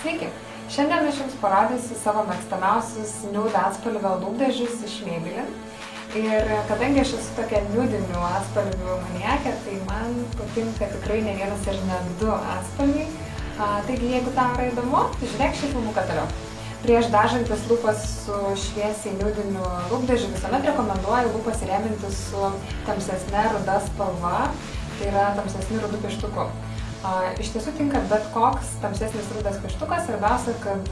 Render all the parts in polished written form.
Sveiki! Šiandien aš Jums parodysiu savo mėgstamiausius nude atspalvio lūpdažius iš Maybelline. Ir kadangi aš esu tokia nudinių atspalvių maniakė, tai man patinka tikrai ne vienas ir ne du atspalviai. Taigi, jeigu tau yra įdomu, tai žiūrėk šį filmuką toliau. Prieš dažantis lūpas su šviesiai nudiniu lūpdažiu visuomet rekomenduoju lūpas įrėminti su tamsesne ruda spalva, tai yra tamsesniu rudu pieštuku. Iš tiesų tinka bet koks tamsesnis rudas pieštukas, svarbiausia, kad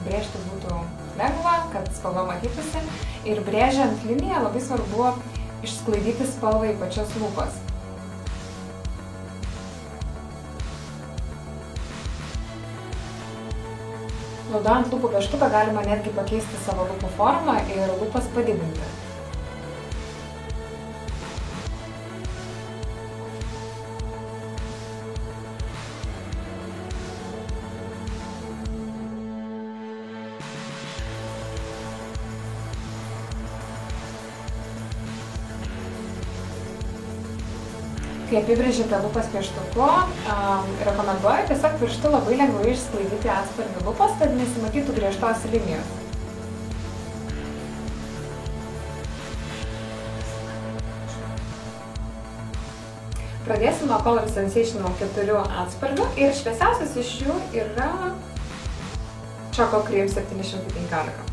brėžti būtų lengva, kad spalva matytųsi ir brėžiant liniją labai svarbu išsklaidyti spalvą į pačias lūpas. Naudojant lūpų pieštuką galima netgi pakeisti savo lūpų formą ir lūpas padidinti. Kai apibrėžite lūpas pieštuku, rekomenduoju tiesiog pirštu labai lengvai išsklaidyti atspalvį lūpas, kad nesimatytų griežtos linijos. Pradėsim nuo Color Sensational 4 atspalvių ir šviesiausias iš jų yra Choco Cream 715.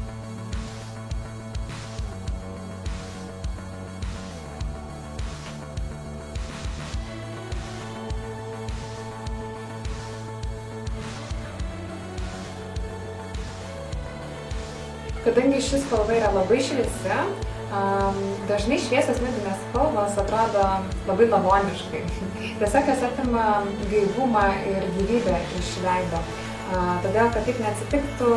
Kadangi ši spalva yra labai šviesi, dažnai šviesios nudinės spalvos atrodo labai lavoniškai. Tiesiog jos atima gaivumą ir gyvybę iš veido. Todėl, kad taip neatsitiktų,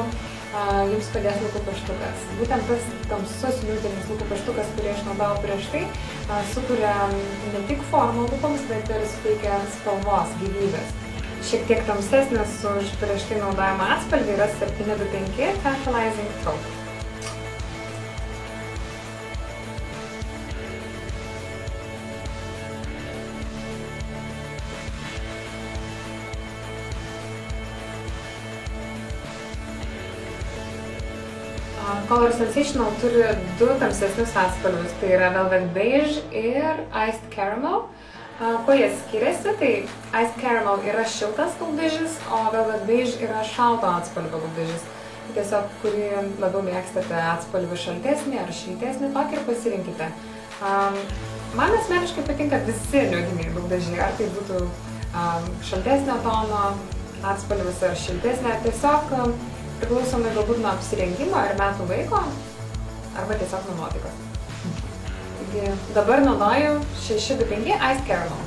jums padės lūpų pieštukas. Būtent tas tamsus nudinis lūpų pieštukas, kurį aš naudojau prieš tai, sukuria ne tik formą lūpoms, bet ir suteikia spalvos, gyvybės. Šiek tiek tamsesnis už prieš tai naudojamą atspalvį yra 725 Tantalizing Taupe. Color Sensational turi du tamsesnius atspalvius, tai yra Velvet Beige ir Iced Caramel. Kuo jie skiriasi, tai Iced Caramel yra šiltas lūpdažis, o Velvet Beige yra šalto atspalvio lūpdažis. Tiesiog, kurį labiau mėgstate atspalvį šaltesnį ar šiltesnį, tokį ir pasirinkite. Man asmeniškai patinka visi nudiniai lūpdažiai, ar tai būtų šaltesnio tono atspalvis ar šiltesnė, tiesiog priklausomai galbūt nuo apsirengimo ir metų laiko, arba tiesiog nuo nuotaikos. Taigi, dabar naudoju 625 Iced Caramel.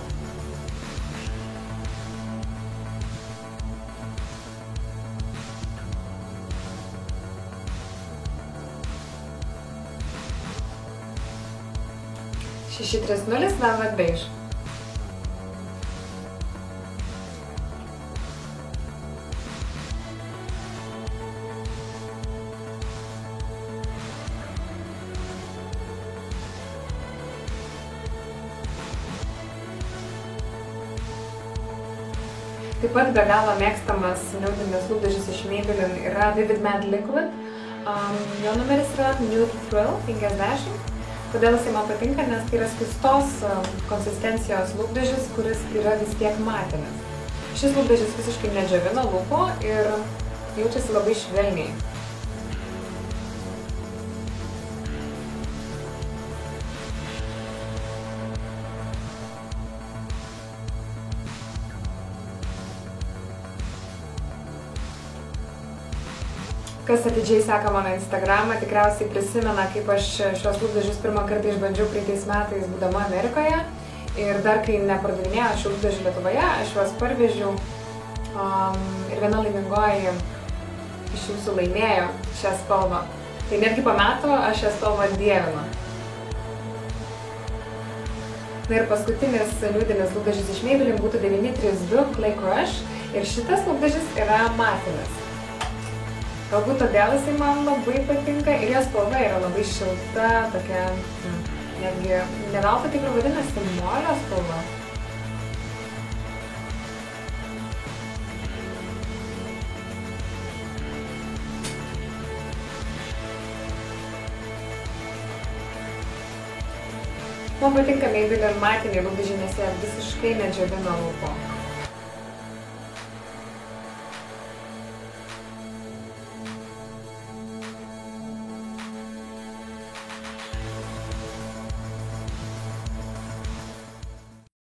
Šeši 30 Velvet Beige. Taip pat be galo mėgstamas nudinis lūpdažis iš Maybelline yra Vivid Matte Liquid. Jo numeris yra Nude Thrill 50. Kodėl jisai man patinka? Nes tai yra skystos konsistencijos lūpdažis, kuris yra vis tiek matinis. Šis lūpdažis visiškai nedžiovina lūpų ir jaučiasi labai švelniai. Kas atidžiai seka mano Instagramą, tikriausiai prisimena, kaip aš šios lūpdažius pirmą kartą išbandžiau praeitais metais būdama Amerikoje. Ir dar kai nepardavinėjau šių lūpdažių Lietuvoje, aš juos parvežiau ir viena laimingoji iš jūsų laimėjo šią spalvą. Tai netgi po metų aš šią spalvą dievinu. Na ir paskutinis nudinis lūpdažis iš Maybelline būtų 932 Clay Crush ir šitas lūpdažis yra matinis. Galbūt todėl jisai man labai patinka ir jo spalva yra labai šilta, tokia, netgi ne veltui taip ir vadinasi molio spalva. Man patinka Maybelline matiniai rūbdažiai, nes jie visiškai nedžiovina lūpų.